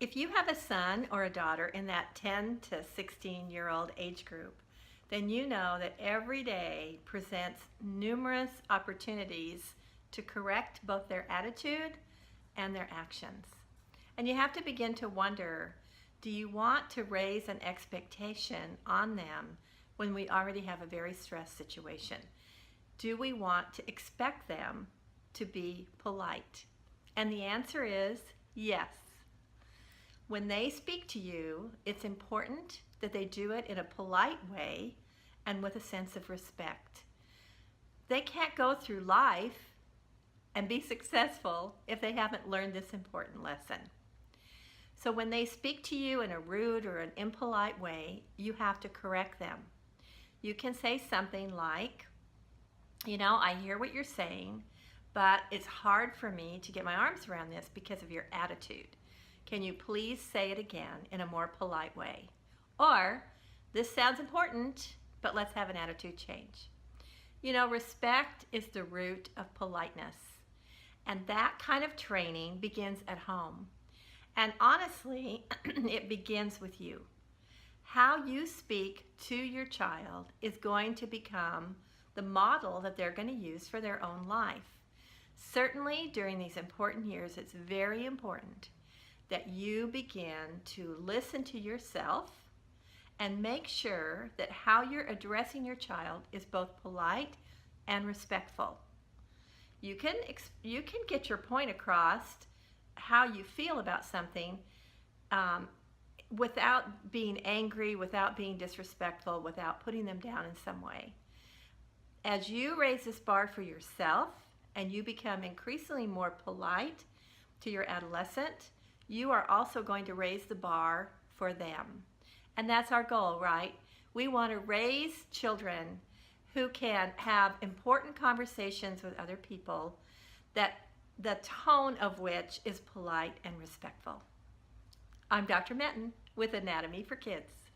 If you have a son or a daughter in that 10 to 16-year-old age group, then you know that every day presents numerous opportunities to correct both their attitude and their actions. And you have to begin to wonder, do you want to raise an expectation on them when we already have a very stressed situation? Do we want to expect them to be polite? And the answer is yes. When they speak to you, it's important that they do it in a polite way and with a sense of respect. They can't go through life and be successful if they haven't learned this important lesson. So when they speak to you in a rude or an impolite way, you have to correct them. You can say something like, I hear what you're saying, but it's hard for me to get my arms around this because of your attitude. Can you please say it again in a more polite way? Or, this sounds important, but let's have an attitude change. Respect is the root of politeness. And that kind of training begins at home. And honestly, it begins with you. How you speak to your child is going to become the model that they're going to use for their own life. Certainly during these important years, it's very important that you begin to listen to yourself and make sure that how you're addressing your child is both polite and respectful. You can get your point across how you feel about something without being angry, without being disrespectful, without putting them down in some way. As you raise this bar for yourself and you become increasingly more polite to your adolescent, you are also going to raise the bar for them. And that's our goal, right? We want to raise children who can have important conversations with other people that the tone of which is polite and respectful. I'm Dr. Menton with Anatomy for Kids.